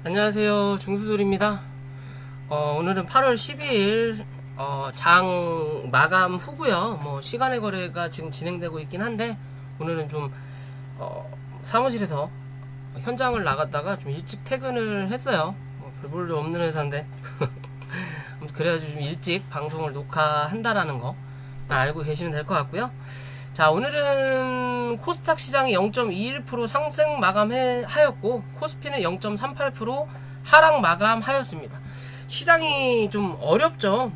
안녕하세요, 중수돌입니다. 오늘은 8월 12일 장 마감 후고요. 시간의 거래가 지금 진행되고 있긴 한데, 오늘은 좀 사무실에서 현장을 나갔다가 좀 일찍 퇴근을 했어요. 별볼일 없는 회사인데 그래가지고 좀 일찍 방송을 녹화한다라는 거 알고 계시면 될 것 같고요. 자, 오늘은 코스닥 시장이 0.21% 상승 마감하였고, 코스피는 0.38% 하락 마감하였습니다. 시장이 좀 어렵죠.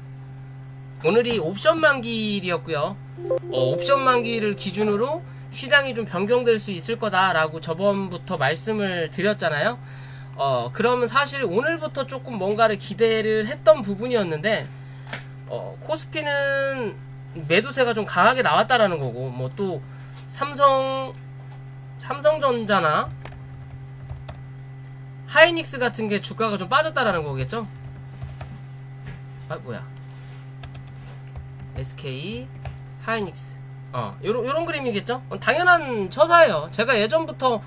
오늘이 옵션 만기일이었고요. 옵션 만기를 기준으로 시장이 좀 변경될 수 있을 거다라고 저번부터 말씀을 드렸잖아요. 그러면 사실 오늘부터 조금 뭔가를 기대를 했던 부분이었는데, 코스피는 매도세가 좀 강하게 나왔다라는 거고, 또 삼성전자나 하이닉스 같은 게 주가가 좀 빠졌다라는 거겠죠? SK 하이닉스 요런 그림이겠죠? 당연한 처사예요. 제가 예전부터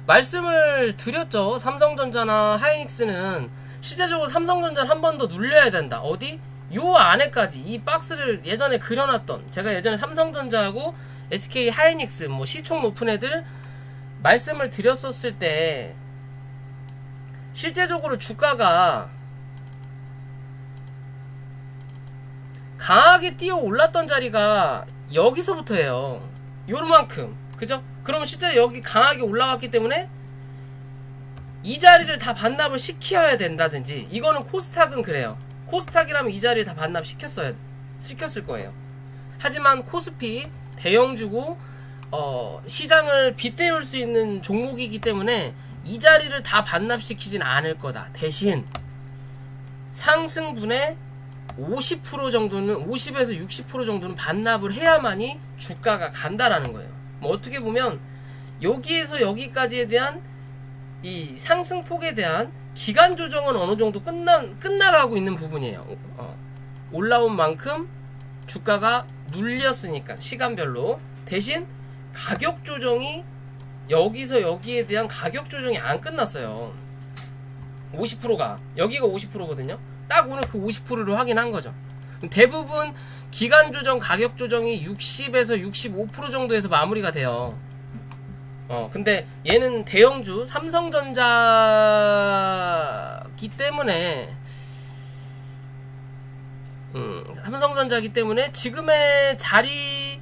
말씀을 드렸죠. 삼성전자나 하이닉스는 시세적으로 삼성전자를 한 번 더 눌려야 된다. 어디? 요 안에까지 이 박스를 예전에 그려놨던, 제가 예전에 삼성전자하고 SK 하이닉스 시총 높은 애들 말씀을 드렸었을 때, 실제적으로 주가가 강하게 뛰어 올랐던 자리가 여기서부터예요. 요만큼, 그죠? 그러면 실제로 여기 강하게 올라갔기 때문에 이 자리를 다 반납을 시켜야 된다든지, 이거는 코스닥은 그래요. 코스닥이라면 이 자리에 다 반납시켰을 거예요. 하지만 코스피 대형주고 시장을 빗대울 수 있는 종목이기 때문에 이 자리를 다 반납시키진 않을 거다. 대신 상승분의 50% 정도는, 50에서 60% 정도는 반납을 해야만이 주가가 간다라는 거예요. 어떻게 보면 여기에서 여기까지에 대한 이 상승폭에 대한 기간 조정은 어느 정도 끝나가고 있는 부분이에요. 올라온 만큼 주가가 눌렸으니까, 시간별로. 대신 가격 조정이, 여기서 여기에 대한 가격 조정이 안 끝났어요. 50%가, 여기가 50%거든요. 딱 오늘 그 50%를 확인한 거죠. 대부분 기간 조정, 가격 조정이 60에서 65% 정도에서 마무리가 돼요. 근데 얘는 대형주 삼성전자기 때문에 지금의 자리,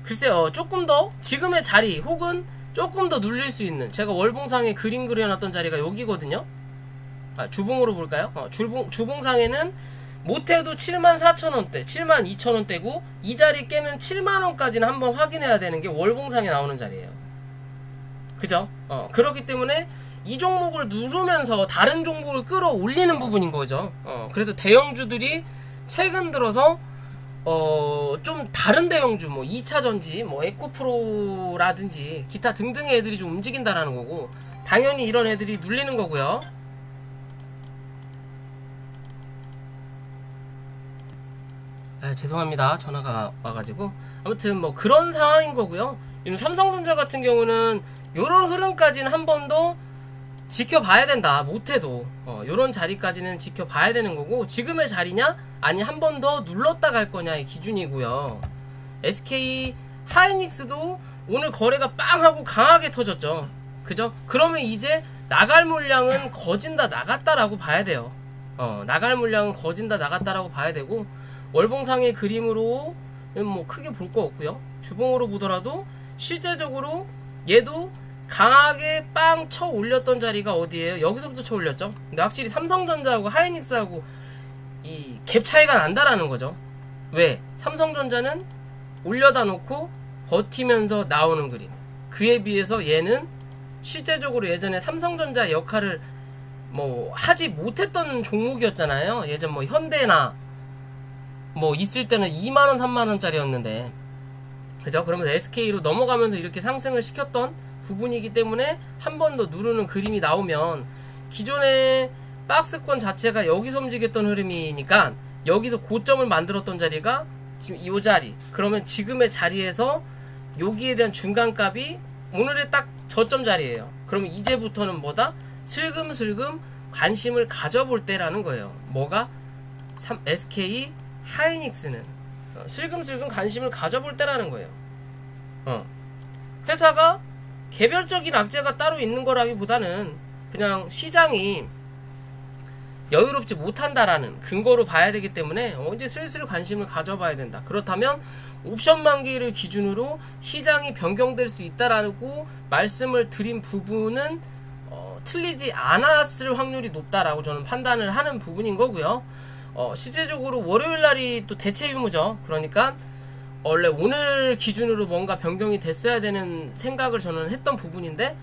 글쎄요, 조금 더 지금의 자리 혹은 조금 더 눌릴 수 있는, 제가 월봉상에 그림 그려놨던 자리가 여기거든요. 주봉으로 볼까요? 주봉상에는 못해도 74,000원대, 72,000원대고, 이 자리 깨면 7만원까지는 한번 확인해야 되는 게 월봉상에 나오는 자리예요. 그죠? 그렇기 때문에 이 종목을 누르면서 다른 종목을 끌어올리는 부분인 거죠. 그래서 대형주들이 최근 들어서 좀 다른 대형주, 2차전지, 에코프로라든지 기타 등등의 애들이 좀 움직인다라는 거고, 당연히 이런 애들이 눌리는 거고요. 죄송합니다. 전화가 와가지고. 아무튼 그런 상황인 거고요. 삼성전자 같은 경우는 요런 흐름까지는 한 번 더 지켜봐야 된다. 못해도 요런 자리까지는 지켜봐야 되는 거고, 지금의 자리냐 아니 한 번 더 눌렀다 갈 거냐의 기준이고요. SK 하이닉스도 오늘 거래가 빵 하고 강하게 터졌죠. 그죠? 그러면 이제 나갈 물량은 거진다 나갔다라고 봐야 돼요. 나갈 물량은 거진다 나갔다라고 봐야 되고, 월봉상의 그림으로 크게 볼 거 없고요. 주봉으로 보더라도 실제적으로 얘도 강하게 빵 쳐 올렸던 자리가 어디예요? 여기서부터 쳐 올렸죠. 근데 확실히 삼성전자하고 하이닉스하고 이 갭 차이가 난다라는 거죠. 왜? 삼성전자는 올려다 놓고 버티면서 나오는 그림, 그에 비해서 얘는 실제적으로 예전에 삼성전자 역할을 하지 못했던 종목이었잖아요. 예전 현대나 있을 때는 2만원 3만원짜리였는데, 그죠? 그러면서 SK로 넘어가면서 이렇게 상승을 시켰던 부분이기 때문에 한 번 더 누르는 그림이 나오면, 기존의 박스권 자체가 여기서 움직였던 흐름이니까 여기서 고점을 만들었던 자리가 지금 이 자리, 그러면 지금의 자리에서 여기에 대한 중간값이 오늘의 딱 저점 자리예요. 그러면 이제부터는 뭐다? 슬금슬금 관심을 가져볼 때라는 거예요. 뭐가? SK 하이닉스는 슬금슬금 관심을 가져볼 때라는 거예요. 회사가 개별적인 악재가 따로 있는 거라기보다는 그냥 시장이 여유롭지 못한다라는 근거로 봐야 되기 때문에 이제 슬슬 관심을 가져봐야 된다. 그렇다면 옵션 만기를 기준으로 시장이 변경될 수 있다라고 말씀을 드린 부분은 틀리지 않았을 확률이 높다라고 저는 판단을 하는 부분인 거고요. 실제적으로 월요일날이 또 대체 유무죠. 그러니까 원래 오늘 기준으로 뭔가 변경이 됐어야 되는 생각을 저는 했던 부분인데,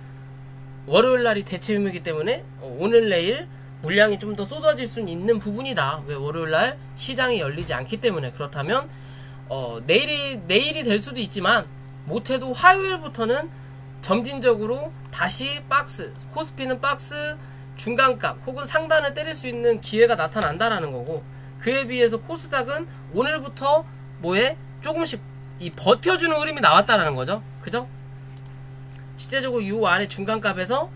월요일날이 대체 유무이기 때문에 오늘 내일 물량이 좀 더 쏟아질 수는 있는 부분이다. 왜? 월요일날 시장이 열리지 않기 때문에. 그렇다면 내일이 될 수도 있지만 못해도 화요일부터는 점진적으로 다시 박스, 코스피는 박스 중간값 혹은 상단을 때릴 수 있는 기회가 나타난다라는 거고, 그에 비해서 코스닥은 오늘부터 뭐에 조금씩 이 버텨주는 흐름이 나왔다라는 거죠. 그죠? 실제적으로 이 안에 중간값에서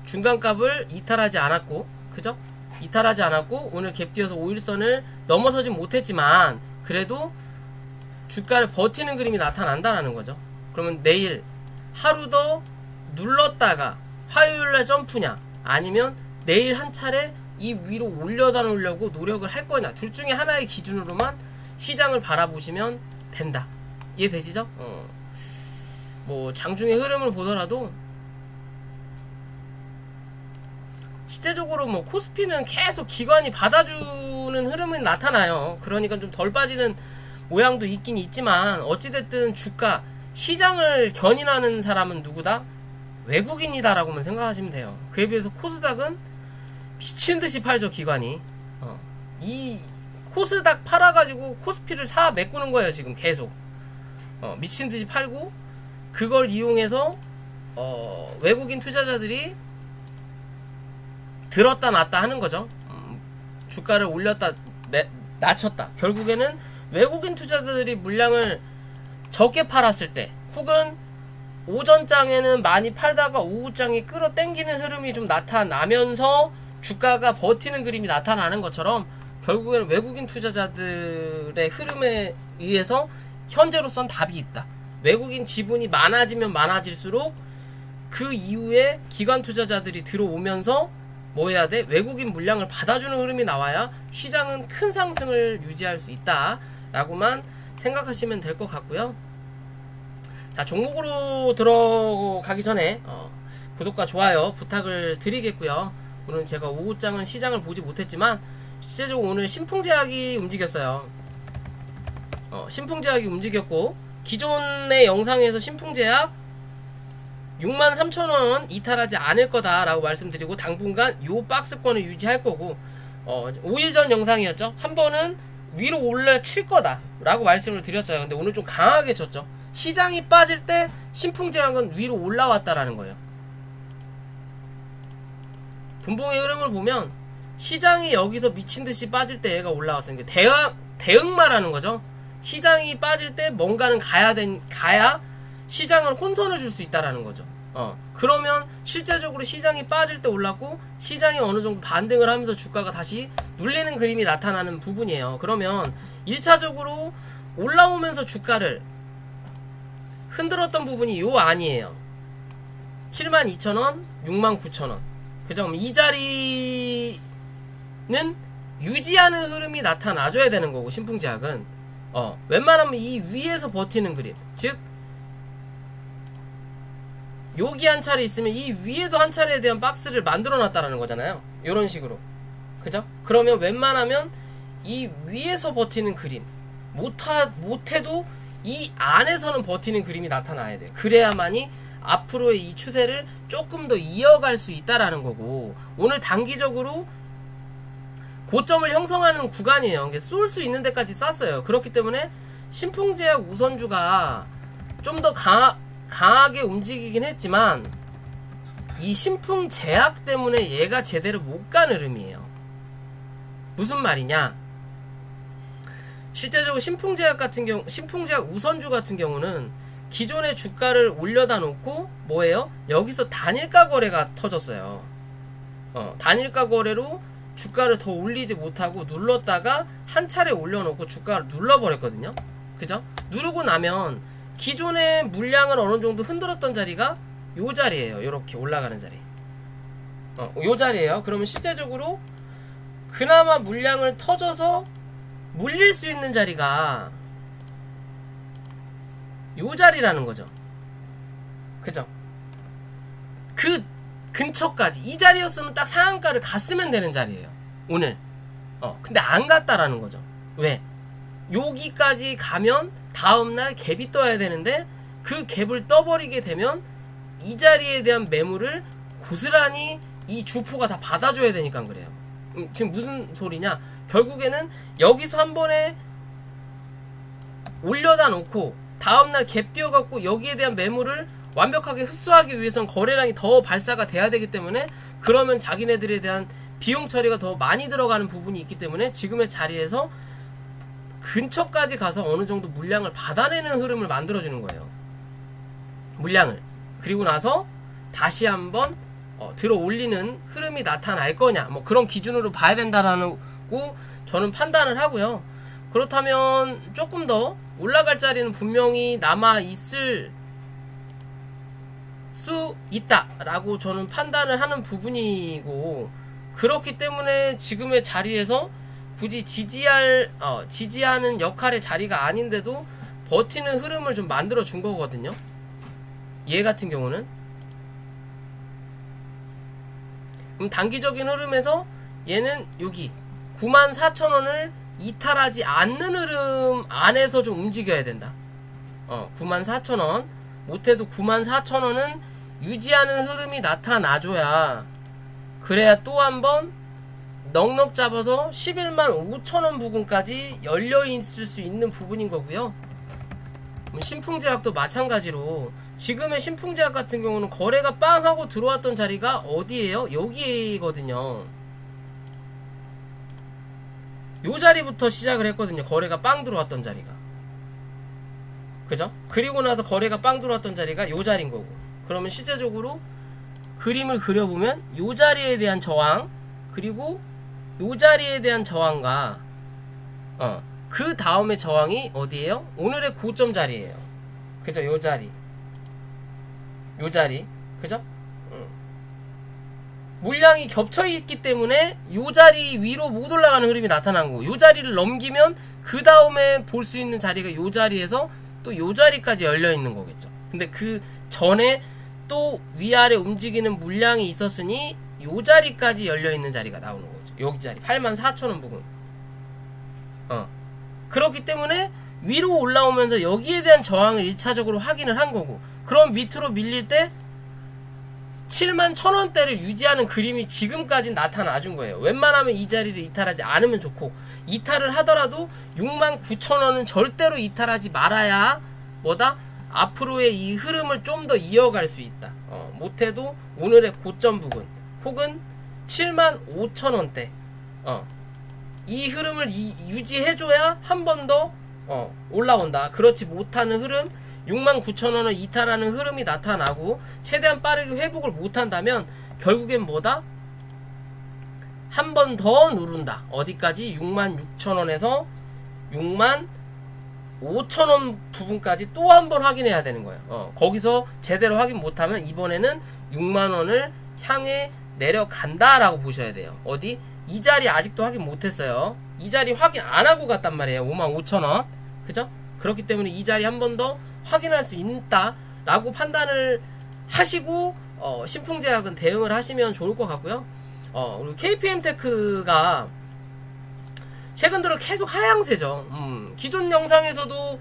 중간값을 이탈하지 않았고, 그죠? 이탈하지 않았고 오늘 갭뛰어서 5일선을 넘어서진 못했지만 그래도 주가를 버티는 그림이 나타난다라는 거죠. 그러면 내일 하루 더 눌렀다가 화요일날 점프냐, 아니면 내일 한 차례 이 위로 올려다 놓으려고 노력을 할 거냐, 둘 중에 하나의 기준으로만 시장을 바라보시면 된다. 이해되시죠? 뭐 장중의 흐름을 보더라도 실제적으로 뭐 코스피는 계속 기관이 받아주는 흐름이 나타나요. 그러니까 좀 덜 빠지는 모양도 있긴 있지만 어찌됐든 주가 시장을 견인하는 사람은 누구다? 외국인이다라고만 생각하시면 돼요. 그에 비해서 코스닥은 미친듯이 팔죠, 기관이. 이 코스닥 팔아가지고 코스피를 메꾸는 거예요, 지금 계속. 미친듯이 팔고, 그걸 이용해서 외국인 투자자들이 들었다 놨다 하는 거죠. 주가를 올렸다 낮췄다. 결국에는 외국인 투자자들이 물량을 적게 팔았을 때, 혹은 오전장에는 많이 팔다가 오후장에 끌어당기는 흐름이 좀 나타나면서 주가가 버티는 그림이 나타나는 것처럼 결국에는 외국인 투자자들의 흐름에 의해서 현재로선 답이 있다. 외국인 지분이 많아지면 많아질수록 그 이후에 기관 투자자들이 들어오면서 뭐 해야 돼? 외국인 물량을 받아주는 흐름이 나와야 시장은 큰 상승을 유지할 수 있다 라고만 생각하시면 될 것 같고요. 자, 종목으로 들어가기 전에 구독과 좋아요 부탁을 드리겠고요. 오늘 제가 오후장은 시장을 보지 못했지만 실제적으로 오늘 신풍제약이 움직였어요. 신풍제약이 움직였고, 기존의 영상에서 신풍제약 63,000원 이탈하지 않을 거다 라고 말씀드리고 당분간 요 박스권을 유지할 거고, 5일 전 영상이었죠. 한 번은 위로 올라칠 거다 라고 말씀을 드렸어요. 근데 오늘 좀 강하게 쳤죠. 시장이 빠질 때 신풍제약은 위로 올라왔다라는 거예요. 분봉의 흐름을 보면 시장이 여기서 미친듯이 빠질 때 얘가 올라왔어요. 대응마라는 거죠. 시장이 빠질 때 뭔가는 가야 시장을 혼선을 줄 수 있다라는 거죠. 그러면 실제적으로 시장이 빠질 때 올랐고 시장이 어느 정도 반등을 하면서 주가가 다시 눌리는 그림이 나타나는 부분이에요. 그러면 1차적으로 올라오면서 주가를 흔들었던 부분이 요 안이에요. 72,000원, 69,000원. 그죠? 이 자리는 유지하는 흐름이 나타나줘야 되는 거고, 신풍제약은 웬만하면 이 위에서 버티는 그림, 즉 여기 한 차례 있으면 이 위에도 한 차례에 대한 박스를 만들어 놨다라는 거잖아요. 요런 식으로. 그죠? 그러면 웬만하면 이 위에서 버티는 그림, 못해도 이 안에서는 버티는 그림이 나타나야 돼요. 그래야만이 앞으로의 이 추세를 조금 더 이어갈 수 있다라는 거고, 오늘 단기적으로 고점을 형성하는 구간이에요. 쏠 수 있는 데까지 쐈어요. 그렇기 때문에 신풍제약 우선주가 좀 더 강하게 움직이긴 했지만 이 신풍제약 때문에 얘가 제대로 못 가는 흐름이에요. 무슨 말이냐? 실제적으로 신풍제약 우선주 같은 경우는 기존의 주가를 올려다 놓고 뭐예요? 여기서 단일가 거래가 터졌어요. 단일가 거래로 주가를 더 올리지 못하고 눌렀다가 한 차례 올려놓고 주가를 눌러버렸거든요. 그죠? 누르고 나면 기존의 물량을 어느 정도 흔들었던 자리가 요 자리예요. 요렇게 올라가는 자리. 요 자리예요. 그러면 실제적으로 그나마 물량을 터져서 물릴 수 있는 자리가 요 자리라는 거죠. 그죠? 그 근처까지 이 자리였으면 딱 상한가를 갔으면 되는 자리예요. 오늘. 근데 안 갔다라는 거죠. 왜? 여기까지 가면 다음날 갭이 떠야 되는데 그 갭을 떠버리게 되면 이 자리에 대한 매물을 고스란히 이 주포가 다 받아줘야 되니까 그래요. 지금 무슨 소리냐? 결국에는 여기서 한 번에 올려다 놓고 다음날 갭 띄워갖고 여기에 대한 매물을 완벽하게 흡수하기 위해선 거래량이 더 발사가 돼야 되기 때문에, 그러면 자기네들에 대한 비용 처리가 더 많이 들어가는 부분이 있기 때문에 지금의 자리에서 근처까지 가서 어느 정도 물량을 받아내는 흐름을 만들어주는 거예요. 물량을. 그리고 나서 다시 한번 들어 올리는 흐름이 나타날 거냐, 뭐 그런 기준으로 봐야 된다라고 저는 판단을 하고요. 그렇다면 조금 더 올라갈 자리는 분명히 남아 있을 수 있다라고 저는 판단을 하는 부분이고, 그렇기 때문에 지금의 자리에서 굳이 지지하는 역할의 자리가 아닌데도 버티는 흐름을 좀 만들어 준 거거든요. 얘 같은 경우는. 그럼 단기적인 흐름에서 얘는 여기 94,000원을 이탈하지 않는 흐름 안에서 좀 움직여야 된다. 94,000원, 못해도 94,000원은 유지하는 흐름이 나타나줘야, 그래야 또 한번 넉넉 잡아서 115,000원 부근까지 열려있을 수 있는 부분인 거고요. 신풍제약도 마찬가지로 지금의 신풍제약 같은 경우는 거래가 빵 하고 들어왔던 자리가 어디예요? 여기거든요. 요 자리부터 시작을 했거든요. 거래가 빵 들어왔던 자리가. 그죠? 그리고 나서 거래가 빵 들어왔던 자리가 요 자리인 거고, 그러면 실제적으로 그림을 그려보면 요 자리에 대한 저항, 그리고 요 자리에 대한 저항과 그 다음에 저항이 어디예요? 오늘의 고점 자리예요. 그죠? 요 자리. 요 자리. 그죠? 물량이 겹쳐있기 때문에 요 자리 위로 못 올라가는 흐름이 나타난 거고, 요 자리를 넘기면 그 다음에 볼 수 있는 자리가 요 자리에서 또 요 자리까지 열려있는 거겠죠. 근데 그 전에 또 위아래 움직이는 물량이 있었으니 요 자리까지 열려있는 자리가 나오는 거죠. 여기 자리 84,000원 부근. 그렇기 때문에 위로 올라오면서 여기에 대한 저항을 1차적으로 확인을 한 거고, 그럼 밑으로 밀릴 때 71,000원대를 유지하는 그림이 지금까지 나타나준 거예요. 웬만하면 이 자리를 이탈하지 않으면 좋고, 이탈을 하더라도 69,000원은 절대로 이탈하지 말아야 뭐다? 앞으로의 이 흐름을 좀 더 이어갈 수 있다. 못해도 오늘의 고점 부근 혹은 75,000원대 이 흐름을 유지해줘야 한 번 더 올라온다. 그렇지 못하는 흐름, 69,000원을 이탈하는 흐름이 나타나고 최대한 빠르게 회복을 못한다면 결국엔 뭐다? 한 번 더 누른다. 어디까지? 66,000원에서 65,000원 부분까지 또 한 번 확인해야 되는 거예요. 거기서 제대로 확인 못하면 이번에는 6만원을 향해 내려간다라고 보셔야 돼요. 어디? 이 자리 아직도 확인 못했어요. 이 자리 확인 안하고 갔단 말이에요. 55,000원. 그죠? 그렇기 때문에 이 자리 한 번 더 확인할 수 있다라고 판단을 하시고 신풍제약은 대응을 하시면 좋을 것 같고요. 그리고 KPM테크가 최근 들어 계속 하향세죠. 기존 영상에서도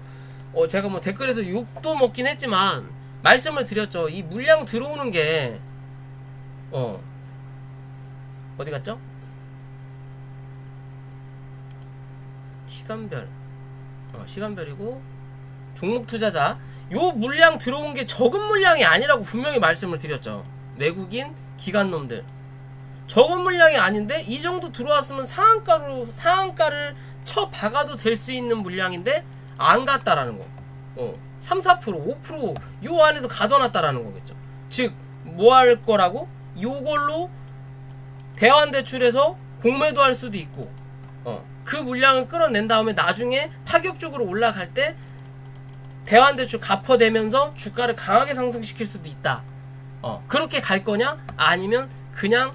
제가 뭐 댓글에서 욕도 먹긴 했지만 말씀을 드렸죠. 이 물량 들어오는 게 어디 갔죠? 시간별이고 종목 투자자, 요 물량 들어온 게 적은 물량이 아니라고 분명히 말씀을 드렸죠. 외국인 기관놈들 적은 물량이 아닌데 이 정도 들어왔으면 상한가를 쳐 박아도 될 수 있는 물량인데 안 갔다라는 거. 3, 4%, 5% 요 안에서 가둬놨다라는 거겠죠. 즉 뭐 할 거라고? 요걸로 대환대출에서 공매도 할 수도 있고, 그 물량을 끌어낸 다음에 나중에 파격적으로 올라갈 때 대환대출 갚아대면서 주가를 강하게 상승시킬 수도 있다. 그렇게 갈 거냐? 아니면 그냥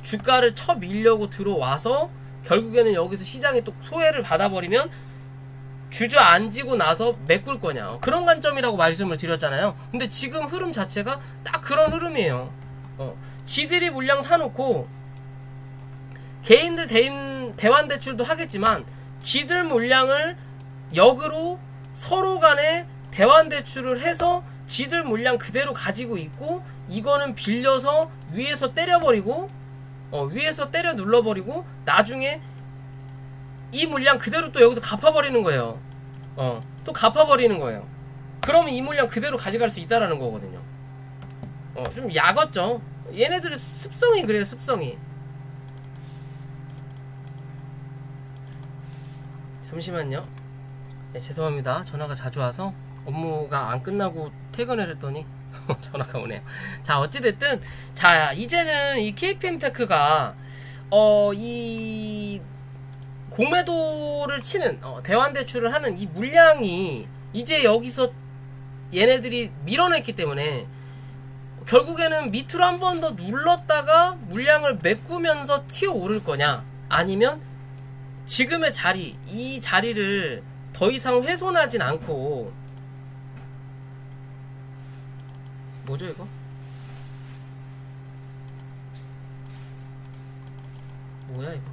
주가를 쳐밀려고 들어와서 결국에는 여기서 시장이 또 소외를 받아버리면 주저앉고 나서 메꿀 거냐, 그런 관점이라고 말씀을 드렸잖아요. 근데 지금 흐름 자체가 딱 그런 흐름이에요. 지들이 물량 사놓고 개인들 대환대출도 하겠지만 지들 물량을 역으로 서로 간에 대환대출을 해서 지들 물량 그대로 가지고 있고, 이거는 빌려서 위에서 때려버리고 위에서 때려 눌러버리고 나중에 이 물량 그대로 또 여기서 갚아버리는 거예요. 또 갚아버리는 거예요. 그러면 이 물량 그대로 가져갈 수 있다라는 거거든요. 좀 야같죠. 얘네들의 습성이 그래요. 습성이. 잠시만요. 네, 죄송합니다. 전화가 자주 와서 업무가 안 끝나고 퇴근을 했더니 전화가 오네요. 자, 어찌됐든, 자, 이제는 이 KPM테크가, 이 공매도를 치는, 대환대출을 하는 이 물량이 이제 여기서 얘네들이 밀어냈기 때문에 결국에는 밑으로 한 번 더 눌렀다가 물량을 메꾸면서 튀어 오를 거냐, 아니면 지금의 자리, 이 자리를 더 이상 훼손하진 않고, 뭐죠 이거? 뭐야 이거?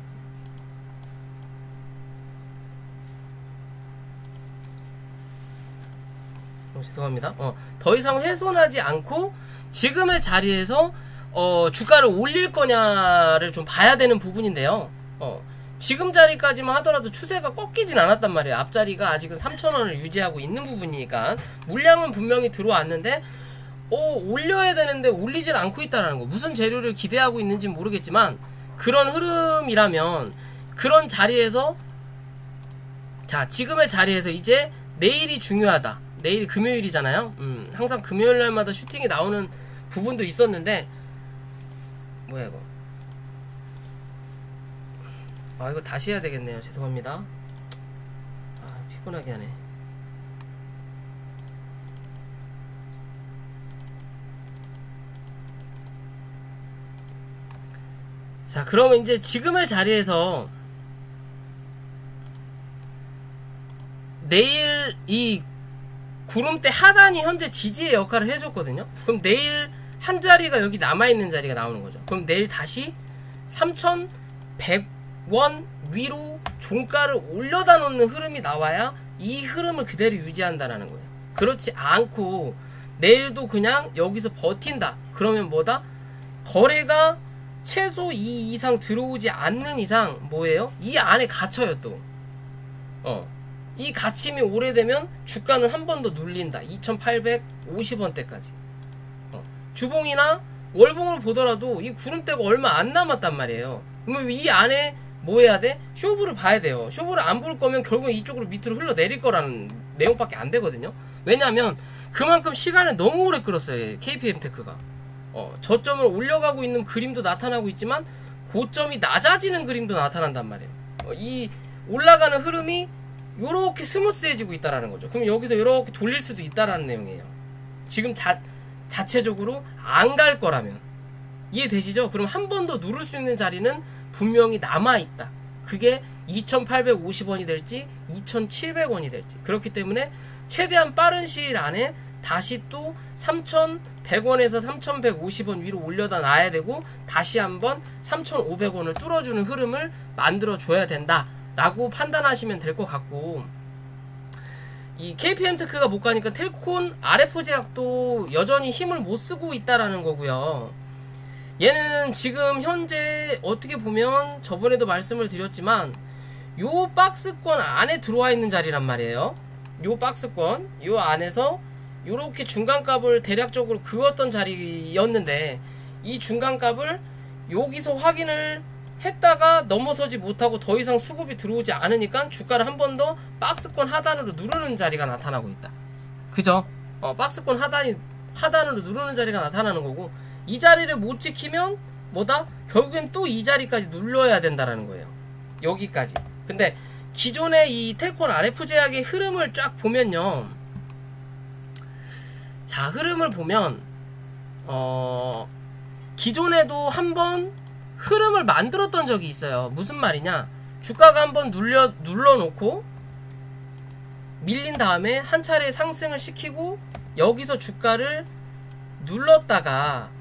죄송합니다. 더 이상 훼손하지 않고 지금의 자리에서 주가를 올릴 거냐를 좀 봐야 되는 부분인데요. 지금 자리까지만 하더라도 추세가 꺾이진 않았단 말이에요. 앞자리가 아직은 3,000원을 유지하고 있는 부분이니까 물량은 분명히 들어왔는데 올려야 되는데 올리질 않고 있다는 거. 무슨 재료를 기대하고 있는지 모르겠지만 그런 흐름이라면 그런 자리에서, 자, 지금의 자리에서 이제 내일이 중요하다. 내일이 금요일이잖아요. 항상 금요일 날마다 슈팅이 나오는 부분도 있었는데, 뭐야 이거? 이거 다시 해야 되겠네요. 죄송합니다. 피곤하게 하네. 자, 그러면 이제 지금의 자리에서 내일 이 구름대 하단이 현재 지지의 역할을 해줬거든요. 그럼 내일 한 자리가 여기 남아있는 자리가 나오는 거죠. 그럼 내일 다시 3,100원 위로 종가를 올려다 놓는 흐름이 나와야 이 흐름을 그대로 유지한다는 거예요. 그렇지 않고 내일도 그냥 여기서 버틴다. 그러면 뭐다? 거래가 최소 2 이상 들어오지 않는 이상 뭐예요? 이 안에 갇혀요 또. 이 갇힘이 오래되면 주가는 한 번 더 눌린다. 2,850원대까지. 주봉이나 월봉을 보더라도 이 구름대가 얼마 안 남았단 말이에요. 그러면 이 안에 뭐 해야 돼? 쇼부를 봐야 돼요. 쇼부를 안 볼 거면 결국 이쪽으로 밑으로 흘러내릴 거라는 내용밖에 안 되거든요. 왜냐면 그만큼 시간을 너무 오래 끌었어요. KPM테크가. 저점을 올려가고 있는 그림도 나타나고 있지만 고점이 낮아지는 그림도 나타난단 말이에요. 이 올라가는 흐름이 요렇게 스무스해지고 있다라는 거죠. 그럼 여기서 요렇게 돌릴 수도 있다라는 내용이에요. 지금 자체적으로 안 갈 거라면. 이해되시죠? 그럼 한 번 더 누를 수 있는 자리는 분명히 남아있다. 그게 2,850원이 될지 2,700원이 될지. 그렇기 때문에 최대한 빠른 시일 안에 다시 또 3,100원에서 3,150원 위로 올려다 놔야 되고 다시 한번 3,500원을 뚫어주는 흐름을 만들어줘야 된다 라고 판단하시면 될 것 같고, 이 KPM테크가 못 가니까 텔콘 RF제약도 여전히 힘을 못 쓰고 있다라는 거고요. 얘는 지금 현재 어떻게 보면 저번에도 말씀을 드렸지만 요 박스권 안에 들어와 있는 자리란 말이에요. 요 박스권 요 안에서 요렇게 중간값을 대략적으로 그었던 자리였는데 이 중간값을 여기서 확인을 했다가 넘어서지 못하고 더 이상 수급이 들어오지 않으니까 주가를 한 번 더 박스권 하단으로 누르는 자리가 나타나고 있다. 그죠? 박스권 하단으로 누르는 자리가 나타나는 거고, 이 자리를 못 지키면 뭐다? 결국엔 또 이 자리까지 눌러야 된다라는 거예요. 여기까지. 근데 기존의 이 텔콘 RF 제약의 흐름을 쫙 보면요. 자, 흐름을 보면 기존에도 한번 흐름을 만들었던 적이 있어요. 무슨 말이냐? 주가가 한번 눌러놓고 밀린 다음에 한 차례 상승을 시키고 여기서 주가를 눌렀다가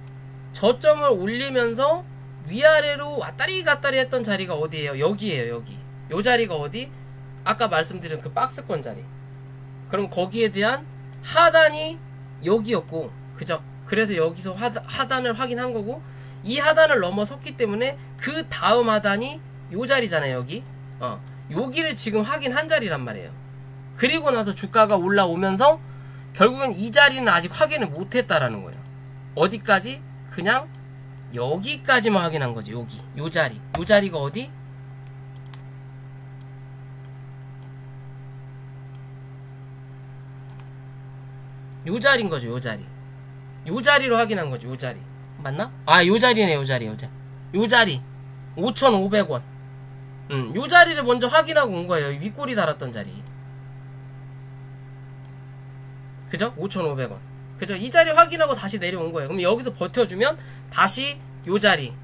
저점을 올리면서 위아래로 왔다리 갔다리 했던 자리가 어디예요? 여기에요. 여기. 요 자리가 어디? 아까 말씀드린 그 박스권 자리. 그럼 거기에 대한 하단이 여기였고, 그죠? 그래서 여기서 하단을 확인한 거고, 이 하단을 넘어섰기 때문에 그 다음 하단이 요 자리잖아요. 여기. 여기를 지금 확인한 자리란 말이에요. 그리고 나서 주가가 올라오면서 결국엔 이 자리는 아직 확인을 못했다라는 거예요. 어디까지? 그냥 여기까지만 확인한 거지. 여기. 요 자리. 요 자리가 어디? 요 자리인 거죠. 요 자리. 요 자리로 확인한 거죠. 요 자리. 맞나? 아, 요 자리네. 요 자리. 요 자리. 5,500원. 요 자리를 먼저 확인하고 온 거예요. 윗꼬리 달았던 자리. 그죠? 5,500원. 그죠? 이 자리 확인하고 다시 내려온 거예요. 그럼 여기서 버텨주면 다시 요 자리.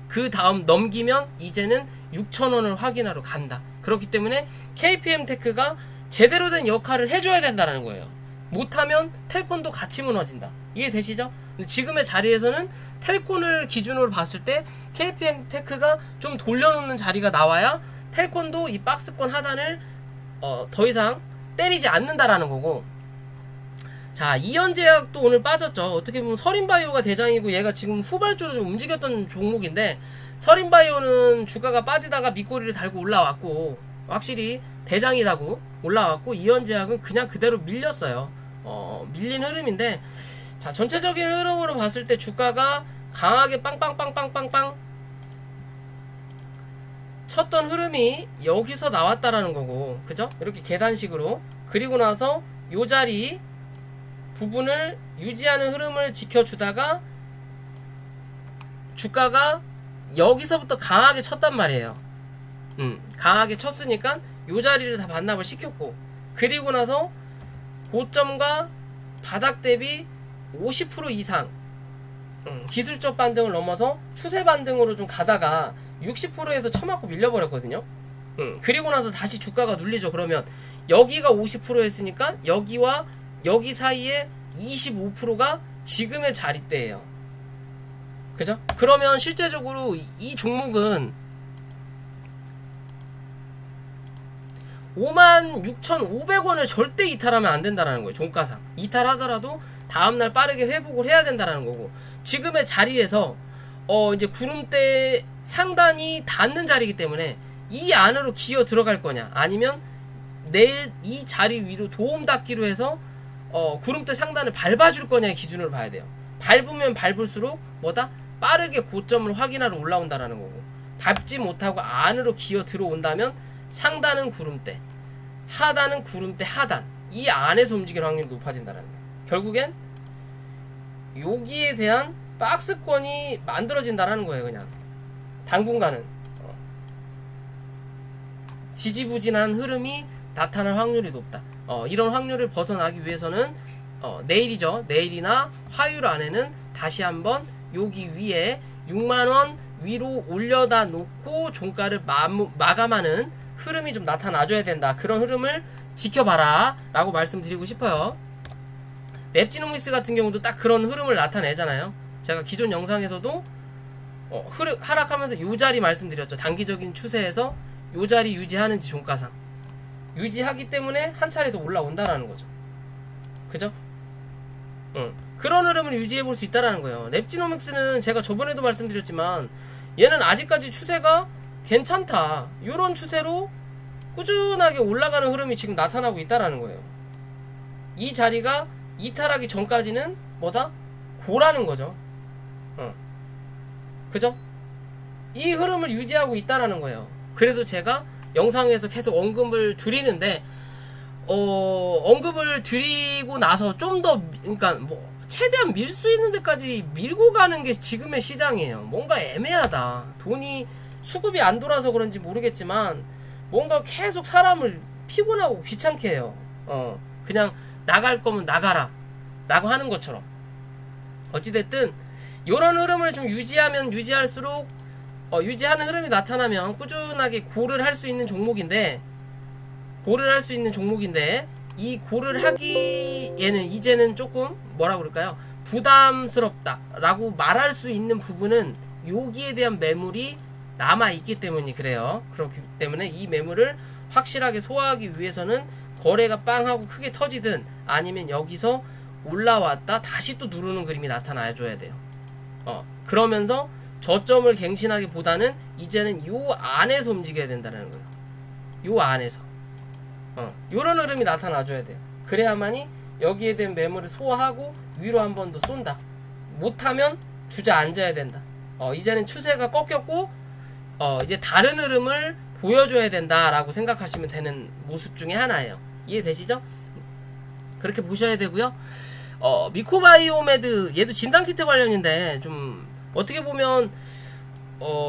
그 다음 넘기면 이제는 6,000원을 확인하러 간다. 그렇기 때문에 KPM테크가 제대로 된 역할을 해줘야 된다는 거예요. 못하면 텔콘도 같이 무너진다. 이해되시죠? 지금의 자리에서는 텔콘을 기준으로 봤을 때 KPM테크가 좀 돌려놓는 자리가 나와야 텔콘도 이 박스권 하단을 더 이상 때리지 않는다라는 거고. 자, 이현제약도 오늘 빠졌죠. 어떻게 보면 서린바이오가 대장이고 얘가 지금 후발주로 좀 움직였던 종목인데, 서린바이오는 주가가 빠지다가 밑꼬리를 달고 올라왔고 확실히 대장이라고 올라왔고, 이현제약은 그냥 그대로 밀렸어요. 밀린 흐름인데, 자, 전체적인 흐름으로 봤을 때 주가가 강하게 빵빵빵빵빵빵 쳤던 흐름이 여기서 나왔다라는 거고, 그죠? 이렇게 계단식으로. 그리고 나서 요 자리 부분을 유지하는 흐름을 지켜주다가 주가가 여기서부터 강하게 쳤단 말이에요. 강하게 쳤으니까 요 자리를 다 반납을 시켰고, 그리고 나서 고점과 바닥 대비 50% 이상 기술적 반등을 넘어서 추세 반등으로 좀 가다가 60%에서 쳐맞고 밀려버렸거든요. 그리고 나서 다시 주가가 눌리죠. 그러면 여기가 50%였으니까 여기와 여기 사이에 25%가 지금의 자리대예요. 그죠? 그러면 실제적으로 이 종목은 56,500원을 절대 이탈하면 안 된다는 거예요. 종가상. 이탈하더라도 다음날 빠르게 회복을 해야 된다는 거고, 지금의 자리에서 이제 구름대 상단이 닿는 자리이기 때문에 이 안으로 기어 들어갈 거냐, 아니면 내일 이 자리 위로 도움 닫기로 해서 구름대 상단을 밟아줄 거냐의 기준으로 봐야 돼요. 밟으면 밟을수록 뭐다? 빠르게 고점을 확인하러 올라온다라는 거고, 밟지 못하고 안으로 기어 들어온다면 상단은 구름대, 하단은 구름대 하단, 이 안에서 움직일 확률이 높아진다는 거예요. 결국엔 여기에 대한 박스권이 만들어진다는 거예요. 그냥 당분간은 지지부진한 흐름이 나타날 확률이 높다. 이런 확률을 벗어나기 위해서는 내일이죠. 내일이나 화요일 안에는 다시 한번 여기 위에 6만원 위로 올려다 놓고 종가를 마감하는 흐름이 좀 나타나줘야 된다. 그런 흐름을 지켜봐라 라고 말씀드리고 싶어요. 랩지노믹스 같은 경우도 딱 그런 흐름을 나타내잖아요. 제가 기존 영상에서도 하락하면서 요 자리 말씀드렸죠. 단기적인 추세에서 요 자리 유지하는지 종가상 유지하기 때문에 한 차례 더 올라온다라는 거죠. 그죠? 그런 흐름을 유지해 볼 수 있다라는 거예요. 랩지노믹스는 제가 저번에도 말씀드렸지만 얘는 아직까지 추세가 괜찮다, 요런 추세로 꾸준하게 올라가는 흐름이 지금 나타나고 있다라는 거예요. 이 자리가 이탈하기 전까지는 뭐다? 고라는 거죠. 그죠? 이 흐름을 유지하고 있다라는 거예요. 그래서 제가 영상에서 계속 언급을 드리는데, 언급을 드리고 나서 좀 더, 그러니까 뭐 최대한 밀 수 있는 데까지 밀고 가는 게 지금의 시장이에요. 뭔가 애매하다. 돈이 수급이 안 돌아서 그런지 모르겠지만 뭔가 계속 사람을 피곤하고 귀찮게 해요. 그냥 나갈 거면 나가라 라고 하는 것처럼. 어찌됐든 이런 흐름을 좀 유지하면 유지할수록 유지하는 흐름이 나타나면 꾸준하게 고를 할 수 있는 종목인데 이 고를 하기에는 이제는 조금 뭐라 그럴까요? 부담스럽다 라고 말할 수 있는 부분은 여기에 대한 매물이 남아있기 때문이 그래요. 그렇기 때문에 이 매물을 확실하게 소화하기 위해서는 거래가 빵 하고 크게 터지든 아니면 여기서 올라왔다 다시 또 누르는 그림이 나타나야 줘야 돼요. 그러면서 저점을 갱신하기보다는 이제는 요 안에서 움직여야 된다는 거예요. 요 안에서 요런 흐름이 나타나 줘야 돼요. 그래야만이 여기에 대한 매물을 소화하고 위로 한 번 더 쏜다. 못하면 주저앉아야 된다. 이제는 추세가 꺾였고 이제 다른 흐름을 보여줘야 된다라고 생각하시면 되는 모습 중에 하나예요. 이해되시죠? 그렇게 보셔야 되고요. 미코바이오메드 얘도 진단키트 관련인데 좀 어떻게 보면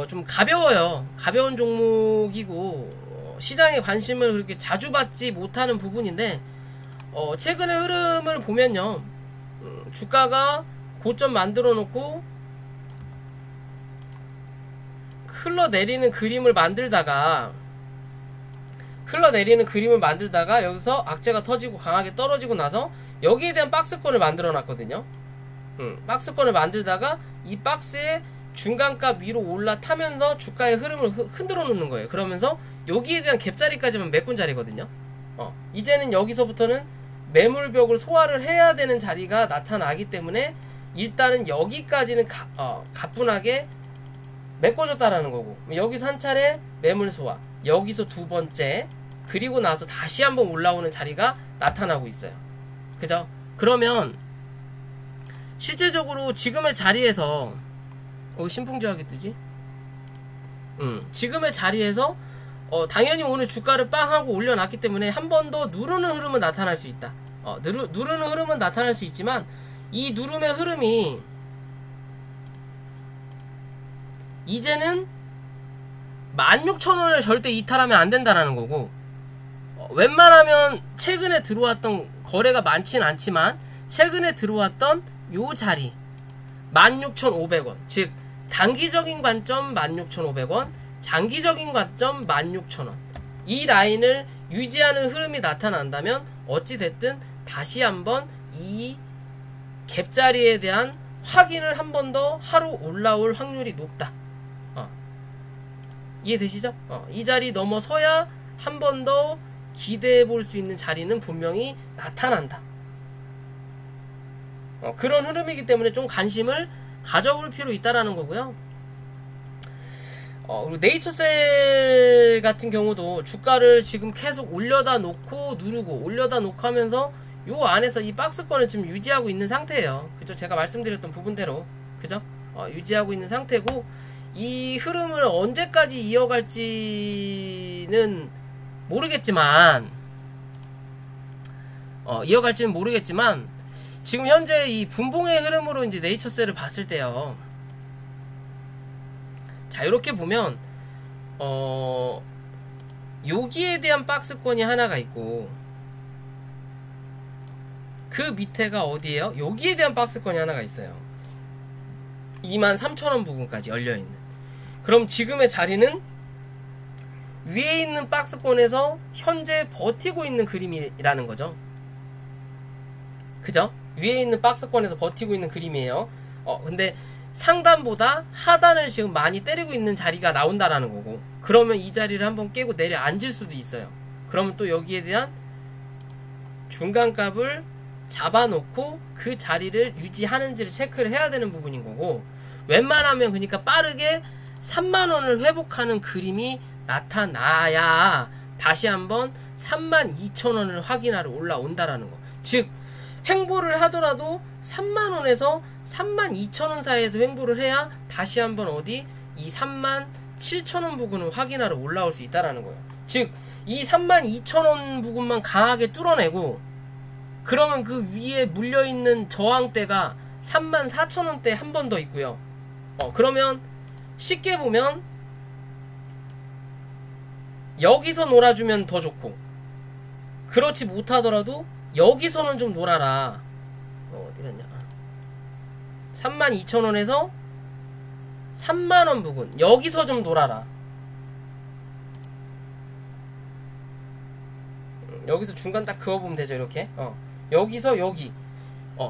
좀 가벼워요. 가벼운 종목이고 시장의 관심을 그렇게 자주 받지 못하는 부분인데 최근의 흐름을 보면요, 주가가 고점 만들어 놓고 흘러내리는 그림을 만들다가 여기서 악재가 터지고 강하게 떨어지고 나서 여기에 대한 박스권을 만들어 놨거든요. 박스권을 만들다가 이 박스의 중간값 위로 올라타면서 주가의 흐름을 흔들어 놓는 거예요. 그러면서 여기에 대한 갭자리까지만 메꾼 자리거든요. 이제는 여기서부터는 매물벽을 소화를 해야 되는 자리가 나타나기 때문에 일단은 여기까지는 가뿐하게 메꿔줬다라는 거고, 여기서 한 차례 매물 소화, 여기서 두 번째, 그리고 나서 다시 한번 올라오는 자리가 나타나고 있어요. 그죠? 그러면 실제적으로 지금의 자리에서 신풍저하게 뜨지? 지금의 자리에서 당연히 오늘 주가를 빵 하고 올려놨기 때문에 한 번 더 누르는 흐름은 나타날 수 있다. 누르는 흐름은 나타날 수 있지만 이 누름의 흐름이 이제는 16,000원을 절대 이탈하면 안 된다라는 거고, 웬만하면 최근에 들어왔던 거래가 많진 않지만 최근에 들어왔던 요 자리 16,500원, 즉 단기적인 관점 16,500원, 장기적인 관점 16,000원, 이 라인을 유지하는 흐름이 나타난다면 어찌됐든 다시 한번 이 갭자리에 대한 확인을 한 번 더 하루 올라올 확률이 높다. 이해되시죠? 이 자리 넘어서야 한 번 더 기대해 볼 수 있는 자리는 분명히 나타난다. 그런 흐름이기 때문에 좀 관심을 가져볼 필요 있다라는 거고요. 그리고 네이처셀 같은 경우도 주가를 지금 계속 올려다 놓고 누르고 올려다 놓고 하면서 요 안에서 이 박스권을 지금 유지하고 있는 상태예요. 그죠? 제가 말씀드렸던 부분대로, 그죠? 유지하고 있는 상태고, 이 흐름을 언제까지 이어갈지는 모르겠지만 지금 현재 이 분봉의 흐름으로 이제 네이처셀을 봤을 때요, 자, 이렇게 보면 여기에 대한 박스권이 하나가 있고 그 밑에가 어디예요? 여기에 대한 박스권이 하나가 있어요. 23,000원 부근까지 열려있는. 그럼 지금의 자리는 위에 있는 박스권에서 현재 버티고 있는 그림이라는 거죠. 그죠? 위에 있는 박스권에서 버티고 있는 그림이에요. 근데 상단보다 하단을 지금 많이 때리고 있는 자리가 나온다라는 거고, 그러면 이 자리를 한번 깨고 내려앉을 수도 있어요. 그러면 또 여기에 대한 중간값을 잡아놓고 그 자리를 유지하는지를 체크를 해야 되는 부분인 거고, 웬만하면 그러니까 빠르게 3만원을 회복하는 그림이 나타나야 다시 한번 32,000원을 확인하러 올라온다라는 거. 즉 횡보를 하더라도 3만원에서 32,000원 사이에서 횡보를 해야 다시 한번 어디 이 37,000원 부근을 확인하러 올라올 수 있다라는 거예요. 즉 이 32,000원 부근만 강하게 뚫어내고 그러면 그 위에 물려있는 저항대가 34,000원대 한 번 더 있고요. 그러면 쉽게 보면 여기서 놀아주면 더 좋고, 그렇지 못하더라도 여기서는 좀 놀아라. 어디 갔냐? 32,000원에서 3만원 부근 여기서 좀 놀아라. 여기서 중간 딱 그어보면 되죠. 이렇게 여기서 여기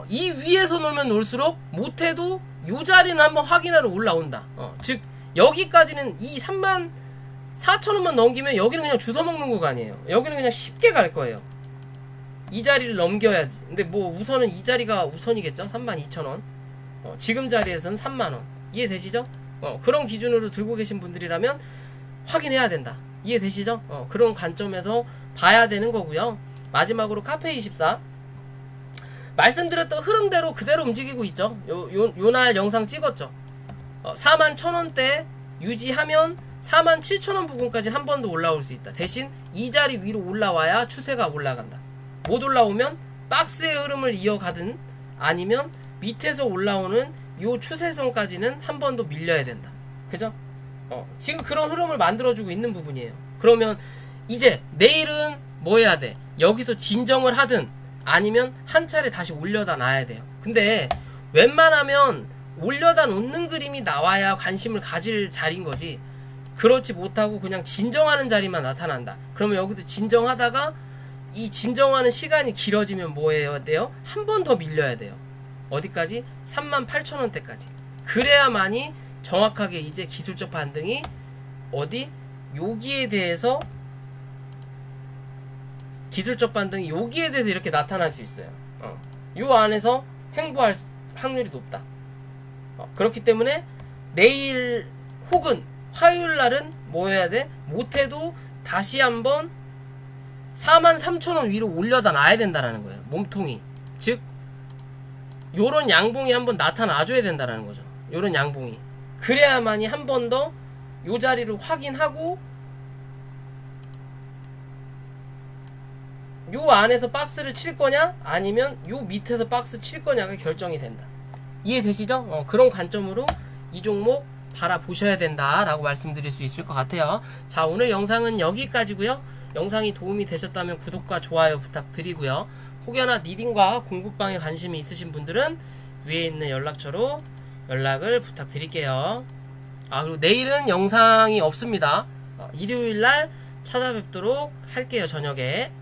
이 위에서 놀면 놀수록 못해도 요 자리는 한번 확인하러 올라온다. 즉 여기까지는 이 34,000원만 넘기면 여기는 그냥 주워먹는 구간이에요. 여기는 그냥 쉽게 갈 거예요. 이 자리를 넘겨야지. 근데 뭐 우선은 이 자리가 우선이겠죠. 32,000원. 지금 자리에서는 3만원. 이해되시죠? 그런 기준으로 들고 계신 분들이라면 확인해야 된다. 이해되시죠? 그런 관점에서 봐야 되는 거고요. 마지막으로 카페24 말씀드렸던 흐름대로 그대로 움직이고 있죠. 요날 영상 찍었죠. 41,000원대 유지하면 47,000원 부근까지 한 번 더 올라올 수 있다. 대신 이 자리 위로 올라와야 추세가 올라간다. 못 올라오면 박스의 흐름을 이어가든 아니면 밑에서 올라오는 요 추세선까지는 한 번 더 밀려야 된다. 그죠? 지금 그런 흐름을 만들어주고 있는 부분이에요. 그러면 이제 내일은 뭐 해야 돼? 여기서 진정을 하든 아니면 한 차례 다시 올려다 놔야 돼요. 근데 웬만하면 올려다 놓는 그림이 나와야 관심을 가질 자리인 거지, 그렇지 못하고 그냥 진정하는 자리만 나타난다. 그러면 여기서 진정하다가 이 진정하는 시간이 길어지면 뭐 해야 돼요? 한 번 더 밀려야 돼요. 어디까지? 38,000원대까지. 그래야만이 정확하게 이제 기술적 반등이 어디? 여기에 대해서 기술적 반등이 여기에 대해서 이렇게 나타날 수 있어요. 요 안에서 횡보할 확률이 높다. 그렇기 때문에 내일 혹은 화요일날은 뭐 해야 돼? 못해도 다시 한번 43,000원 위로 올려다 놔야 된다는 거예요. 몸통이. 즉 요런 양봉이 한번 나타나줘야 된다는 거죠. 요런 양봉이. 그래야만이 한 번 더 요 자리를 확인하고 요 안에서 박스를 칠 거냐 아니면 요 밑에서 박스 칠 거냐가 결정이 된다. 이해되시죠? 그런 관점으로 이 종목 바라보셔야 된다라고 말씀드릴 수 있을 것 같아요. 자, 오늘 영상은 여기까지고요. 영상이 도움이 되셨다면 구독과 좋아요 부탁드리고요. 혹여나 리딩과 공부방에 관심이 있으신 분들은 위에 있는 연락처로 연락을 부탁드릴게요. 그리고 내일은 영상이 없습니다. 일요일날 찾아뵙도록 할게요. 저녁에.